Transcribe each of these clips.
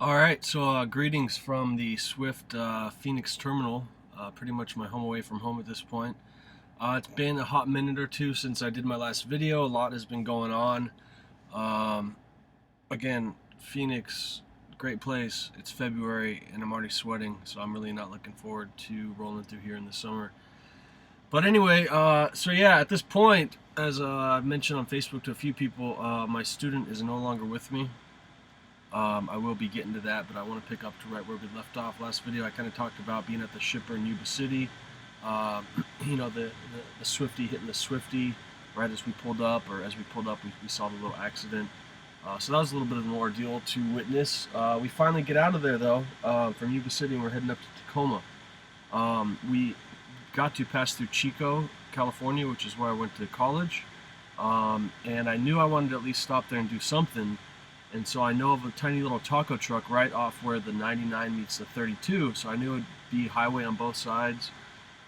Alright, so greetings from the Swift Phoenix terminal, pretty much my home away from home at this point. It's been a hot minute or two since I did my last video. A lot has been going on. Um, Again, Phoenix, great place. It's February and I'm already sweating, so I'm really not looking forward to rolling through here in the summer. But anyway, so yeah, at this point, as I've mentioned on Facebook to a few people, my student is no longer with me. I will be getting to that, but I want to pick up to right where we left off. Last video, I kind of talked about being at the shipper in Yuba City. You know, the Swifty hitting the Swifty right as we pulled up, or as we pulled up, we saw the little accident. So that was a little bit of an ordeal to witness. We finally get out of there, though, from Yuba City, and we're heading up to Tacoma. We got to pass through Chico, California, which is where I went to college. And I knew I wanted to at least stop there and do something. And so I know of a tiny little taco truck right off where the 99 meets the 32, so I knew it would be highway on both sides.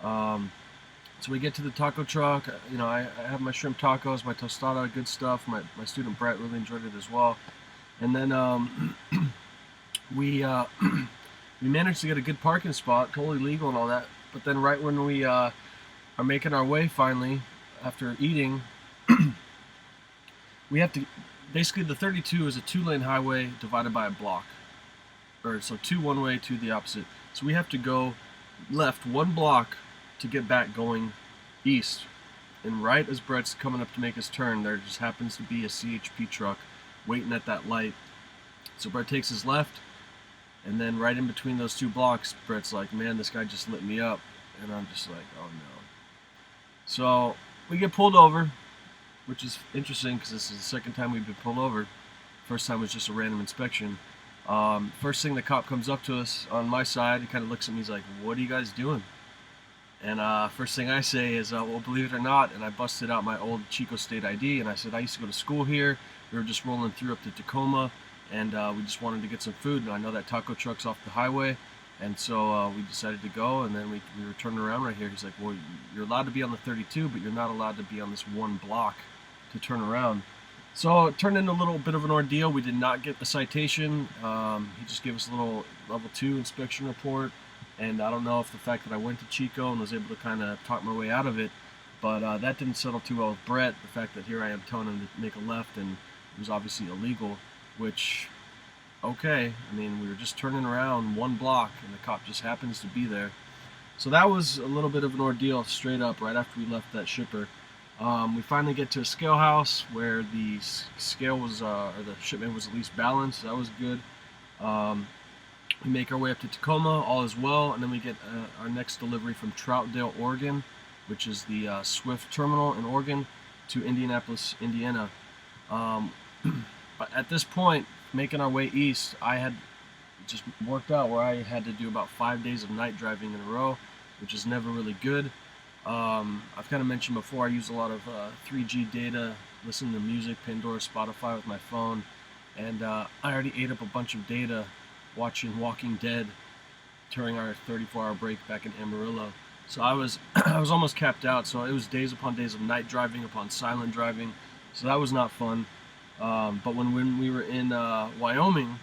So we get to the taco truck. You know, I have my shrimp tacos, my tostada, good stuff. My student Brett really enjoyed it as well. And then we we managed to get a good parking spot, totally legal and all that. But then right when we are making our way finally, after eating, we have to... Basically, the 32 is a two-lane highway divided by a block. So two one-way, two the opposite. So we have to go left one block to get back going east. And right as Brett's coming up to make his turn, there just happens to be a CHP truck waiting at that light. So Brett takes his left, and then right in between those two blocks, Brett's like, man, this guy just lit me up. And I'm just like, oh no. So we get pulled over, which is interesting because this is the second time we've been pulled over. First time was just a random inspection. First thing the cop comes up to us on my side, he kind of looks at me, he's like, what are you guys doing? And first thing I say is, well, believe it or not, and I busted out my old Chico state ID, and I said, I used to go to school here. We were just rolling through up to Tacoma, and we just wanted to get some food, and I know that taco truck's off the highway. And so we decided to go, and then we were turning around right here. He's like, well, you're allowed to be on the 32, but you're not allowed to be on this one block to turn around. So it turned into a little bit of an ordeal. We did not get the citation. He just gave us a little level 2 inspection report, and I don't know if the fact that I went to Chico and was able to kind of talk my way out of it, but that didn't settle too well with Brett. The fact that here I am telling him to make a left, and it was obviously illegal, which, okay, I mean, we were just turning around one block and the cop just happens to be there. So that was a little bit of an ordeal straight up right after we left that shipper. We finally get to a scale house where the scale was, or the shipment was at least balanced. That was good. We make our way up to Tacoma, all is well, and then we get our next delivery from Troutdale, Oregon, which is the Swift terminal in Oregon, to Indianapolis, Indiana. But at this point, making our way east, I had just worked out where I had to do about 5 days of night driving in a row, which is never really good. I've kind of mentioned before, I use a lot of 3G data, listen to music, Pandora, Spotify with my phone, and I already ate up a bunch of data watching Walking Dead during our 34-hour break back in Amarillo. So I was I was almost capped out. So it was days upon days of night driving upon silent driving. So that was not fun. But when we were in Wyoming,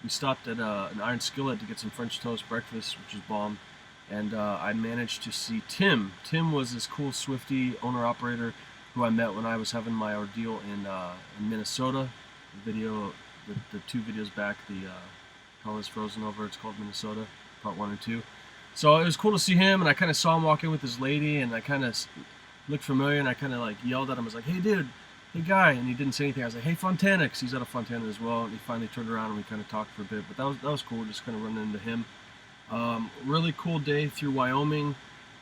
we stopped at an Iron Skillet to get some French toast breakfast, which is bomb. And I managed to see Tim. Tim was this cool Swifty owner-operator who I met when I was having my ordeal in Minnesota. The video, the 2 videos back, the Hell is Frozen Over, it's called Minnesota, part 1 and 2. So it was cool to see him, and I kind of saw him walk in with his lady, and I kind of looked familiar, and I kind of like yelled at him. I was like, hey dude, hey guy, and he didn't say anything. I was like, hey Fontana, because he's out of Fontana as well, and he finally turned around and we kind of talked for a bit, but that was cool, just kind of running into him. Really cool day through Wyoming.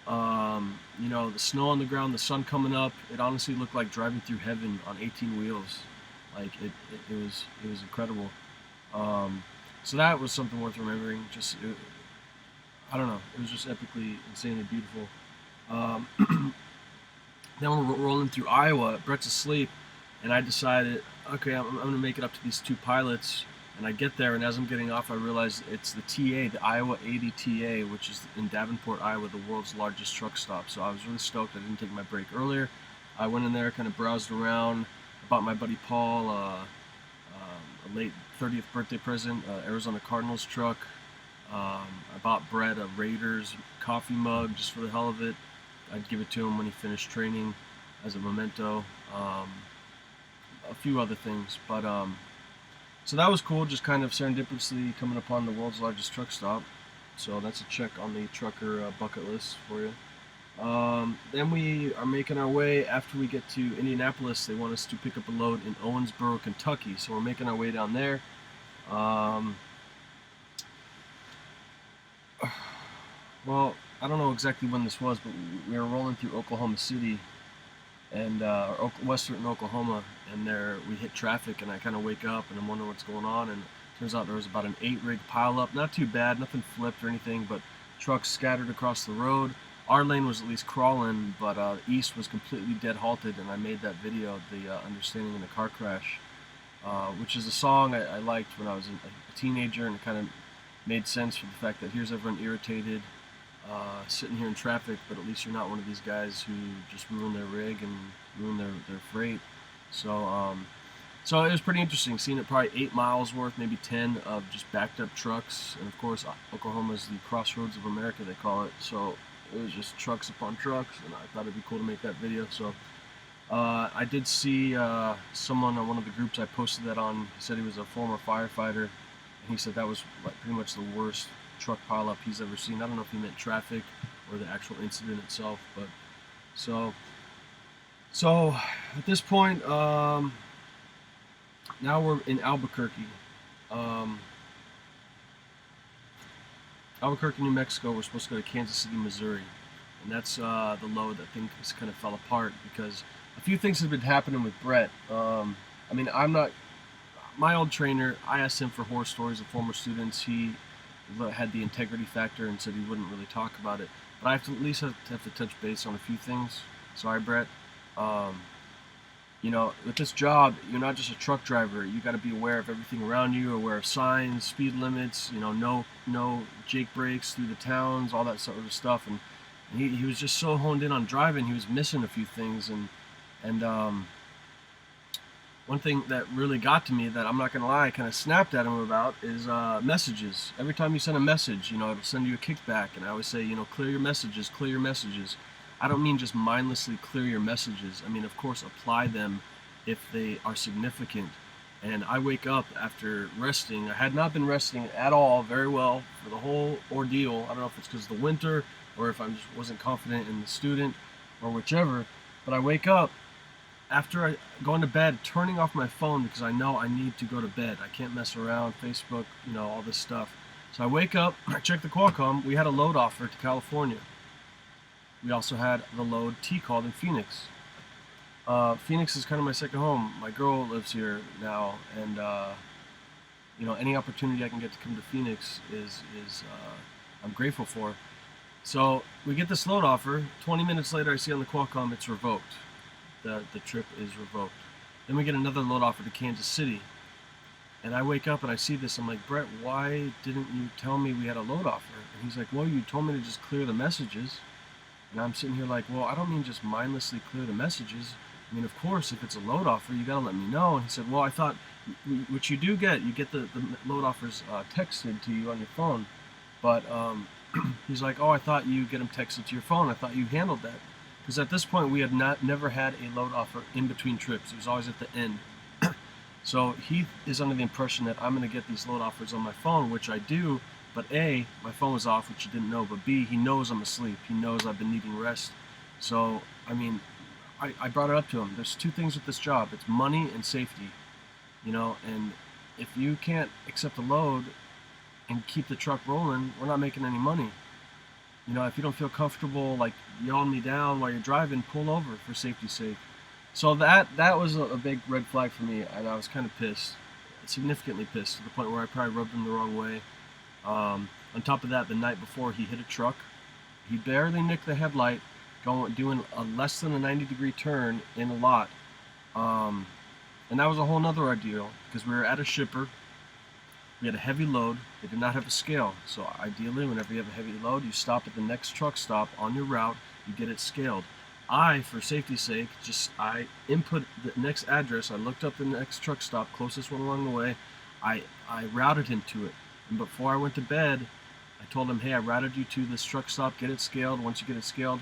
You know, the snow on the ground, the sun coming up. It honestly looked like driving through heaven on 18 wheels. Like it was incredible. So that was something worth remembering. I don't know, it was just epically, insanely beautiful. Then we're rolling through Iowa. Brett's asleep, and I decided, okay, I'm going to make it up to these 2 pilots. And I get there, and as I'm getting off, I realize it's the TA, the Iowa 80 TA, which is in Davenport, Iowa, the world's largest truck stop. So I was really stoked I didn't take my break earlier. I went in there, kind of browsed around, bought my buddy Paul a late 30th birthday present, Arizona Cardinals truck. I bought Brett a Raiders coffee mug just for the hell of it. I'd give it to him when he finished training as a memento. A few other things, but so that was cool, just kind of serendipitously coming upon the world's largest truck stop. So that's a check on the trucker bucket list for you. Then we are making our way, after we get to Indianapolis, they want us to pick up a load in Owensboro, Kentucky. So we're making our way down there. Well, I don't know exactly when this was, but we were rolling through Oklahoma City and western Oklahoma, and there we hit traffic, and I kind of wake up and I'm wondering what's going on, and it turns out there was about an 8-rig pileup. Not too bad, nothing flipped or anything, but trucks scattered across the road. Our lane was at least crawling, but east was completely dead halted, and I made that video, the Understanding in the Car Crash, which is a song I liked when I was a teenager, and it kind of made sense for the fact that here's everyone irritated, sitting here in traffic, but at least you're not one of these guys who just ruin their rig and ruin their freight. So so it was pretty interesting, seeing it probably 8 miles worth, maybe 10, of just backed up trucks. And of course, Oklahoma's the crossroads of America, they call it. So it was just trucks upon trucks, and I thought it'd be cool to make that video. So I did see someone on one of the groups I posted that on. He said he was a former firefighter, and he said that was like pretty much the worst truck pileup he's ever seen. I don't know if he meant traffic or the actual incident itself, but so at this point, now we're in Albuquerque. Albuquerque, New Mexico. We're supposed to go to Kansas City, Missouri, and that's the load that things kind of fell apart because a few things have been happening with Brett. I mean, I'm not my old trainer. I asked him for horror stories of former students. He had the integrity factor and said he wouldn't really talk about it, but I have to at least have to touch base on a few things. Sorry, Brett. You know, with this job, you're not just a truck driver. You got to be aware of everything around you, aware of signs, speed limits, you know, no Jake breaks through the towns, all that sort of stuff. And he was just so honed in on driving, he was missing a few things. And one thing that really got to me, that I'm not going to lie, I kind of snapped at him about, is messages. Every time you send a message, you know, it'll send you a kickback. And I always say, you know, clear your messages, clear your messages. I don't mean just mindlessly clear your messages. I mean, of course, apply them if they are significant. And I wake up after resting. I had not been resting at all very well for the whole ordeal. I don't know if it's because of the winter or if I just wasn't confident in the student or whichever. But I wake up after I going to bed, turning off my phone because I know I need to go to bed. I can't mess around, Facebook, you know, all this stuff. So I wake up, I check the Qualcomm. We had a load offer to California. We also had the load T-called in Phoenix. Phoenix is kind of my second home. My girl lives here now, and you know, any opportunity I can get to come to Phoenix is I'm grateful for. So we get this load offer. 20 minutes later, I see on the Qualcomm it's revoked. The trip is revoked. Then we get another load offer to Kansas City, and I wake up and I see this. I'm like, Brett, why didn't you tell me we had a load offer? And he's like, well, you told me to just clear the messages. And I'm sitting here like, well, I don't mean just mindlessly clear the messages. I mean, of course, if it's a load offer, you gotta let me know. And he said, well, I thought, which you do get, you get the load offers texted to you on your phone. But he's like, oh, I thought you get them texted to your phone. I thought you handled that. Because at this point, we had never had a load offer in between trips. It was always at the end. So he is under the impression that I'm gonna get these load offers on my phone, which I do. But A, my phone was off, which he didn't know. But B, he knows I'm asleep. He knows I've been needing rest. So, I mean, I brought it up to him. There's two things with this job. It's money and safety. You know, and if you can't accept a load and keep the truck rolling, we're not making any money. You know, if you don't feel comfortable, like, yelling me down while you're driving, pull over for safety's sake. So that was a big red flag for me, and I was kind of pissed. Significantly pissed, to the point where I probably rubbed him the wrong way. On top of that, the night before, he hit a truck. He barely nicked the headlight, doing a less than a 90-degree turn in a lot. And that was a whole nother ordeal, because we were at a shipper. We had a heavy load. They did not have a scale. So ideally, whenever you have a heavy load, you stop at the next truck stop on your route, you get it scaled. For safety's sake, I input the next address. I looked up the next truck stop, closest one along the way. I routed him to it. And before I went to bed, I told him, hey, I routed you to this truck stop, get it scaled. Once you get it scaled,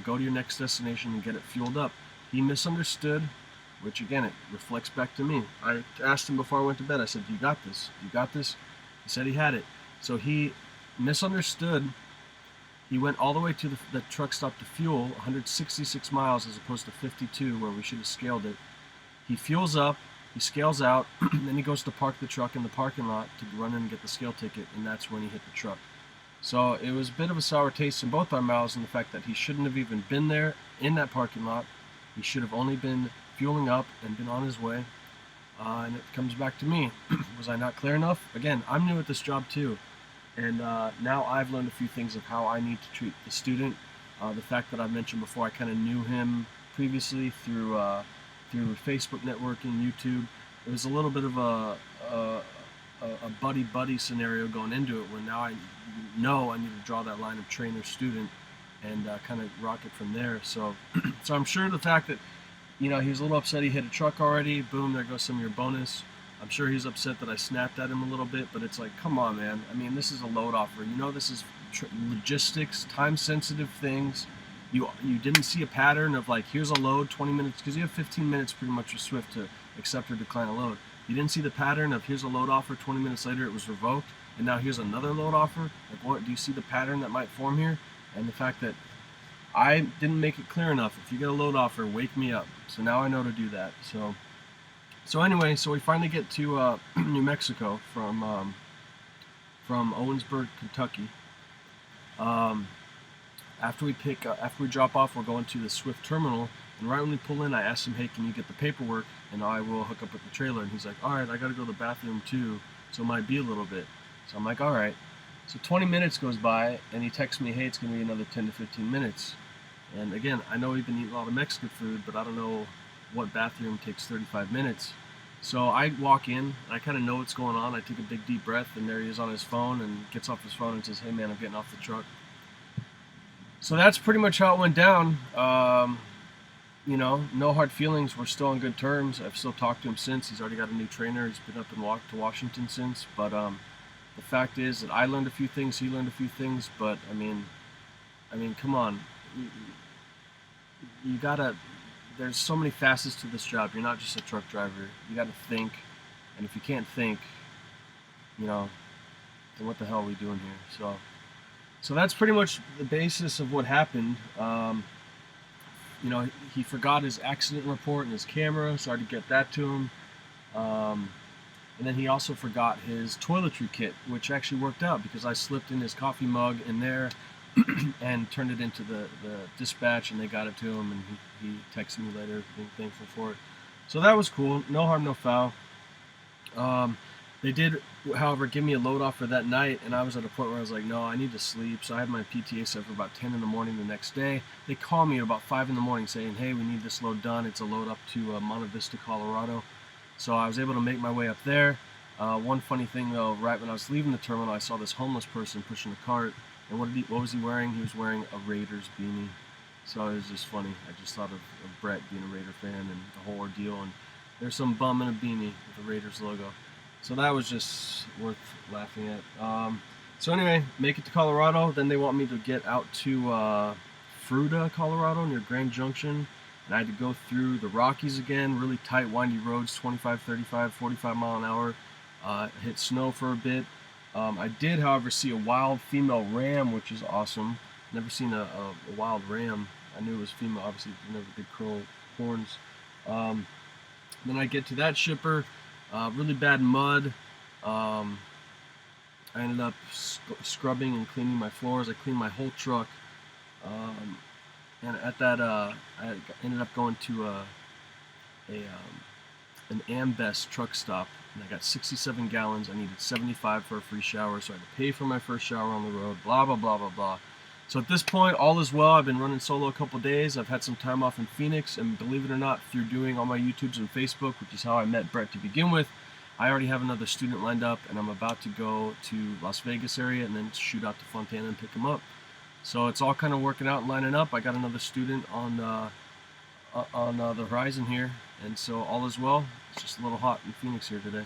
go to your next destination and get it fueled up. He misunderstood, which again, it reflects back to me. I asked him before I went to bed, I said, you got this? You got this? He said he had it. So he misunderstood. He went all the way to the truck stop to fuel, 166 miles as opposed to 52 where we should have scaled it. He fuels up, he scales out, and then he goes to park the truck in the parking lot to run in and get the scale ticket, and that's when he hit the truck. So it was a bit of a sour taste in both our mouths in the fact that he shouldn't have even been there in that parking lot. He should have only been fueling up and been on his way. And it comes back to me. Was I not clear enough? Again, I'm new at this job too. And now I've learned a few things of how I need to treat the student. The fact that I mentioned before, I kind of knew him previously through Facebook networking, YouTube. It was a little bit of a buddy-buddy scenario going into it, where now I know I need to draw that line of trainer-student and kind of rock it from there. So I'm sure the fact that he was a little upset he hit a truck already. Boom, there goes some of your bonus. I'm sure he's upset that I snapped at him a little bit, but it's like, come on, man. I mean, this is a load offer. This is logistics, time-sensitive things. You didn't see a pattern of like, here's a load, 20 minutes, because you have 15 minutes pretty much with Swift to accept or decline a load. You didn't see the pattern of here's a load offer, 20 minutes later it was revoked, and now here's another load offer. Like, what do you see the pattern that might form here? And the fact that I didn't make it clear enough. If you get a load offer, wake me up. So now I know to do that. So anyway, so we finally get to New Mexico from Owensboro, Kentucky. After we drop off, we're going to the Swift terminal, and right when we pull in, I asked him, hey, can you get the paperwork, and I will hook up with the trailer. And he's like, all right, I got to go to the bathroom too, so it might be a little bit. So I'm like, all right. So 20 minutes goes by, and he texts me, hey, it's going to be another 10 to 15 minutes. And again, I know we've been eating a lot of Mexican food, but I don't know what bathroom takes 35 minutes. So I walk in, and I kind of know what's going on. I take a big deep breath, and there he is on his phone, and gets off his phone and says, hey man, I'm getting off the truck. So that's pretty much how it went down. No hard feelings. We're still on good terms. I've still talked to him since. He's already got a new trainer. He's been up and walked to Washington since. But the fact is that I learned a few things, he learned a few things. But I mean, come on. You gotta. There's so many facets to this job. You're not just a truck driver. You got to think, and if you can't think, then what the hell are we doing here? So that's pretty much the basis of what happened. He forgot his accident report and his camera, so I had to get that to him. And then he also forgot his toiletry kit, which actually worked out because I slipped in his coffee mug in there and turned it into the dispatch, and they got it to him, and he texted me later being thankful for it. So that was cool. No harm, no foul. They did, however, give me a load offer that night, and I was at a point where I was like, no, I need to sleep. So I had my PTA set for about 10 in the morning the next day. They called me at about 5 in the morning saying, hey, we need this load done. It's a load up to Monte Vista, Colorado. So I was able to make my way up there. One funny thing, though, right when I was leaving the terminal, I saw this homeless person pushing a cart. And what was he wearing? He was wearing a Raiders beanie. So it was just funny. I just thought of Brett being a Raider fan and the whole ordeal. And there's some bum in a beanie with the Raiders logo. So that was just worth laughing at. So anyway, make it to Colorado. Then they want me to get out to Fruita, Colorado, near Grand Junction. And I had to go through the Rockies again, really tight, windy roads, 25, 35, 45 mile an hour. Hit snow for a bit. I did, however, see a wild female ram, which is awesome. Never seen a wild ram. I knew it was female, obviously, didn't have big curl horns. Then I get to that shipper. Really bad mud. I ended up scrubbing and cleaning my floors. I cleaned my whole truck. And at that, I ended up going to an Ambest truck stop, and I got 67 gallons. I needed 75 for a free shower, so I had to pay for my first shower on the road. Blah blah blah blah blah. So at this point, all is well. I've been running solo a couple days. I've had some time off in Phoenix, and believe it or not, through doing all my YouTubes and Facebook, which is how I met Brett to begin with, I already have another student lined up, and I'm about to go to Las Vegas area and then shoot out to Fontana and pick him up. So it's all kind of working out and lining up. I got another student on the horizon here, and so all is well. It's just a little hot in Phoenix here today.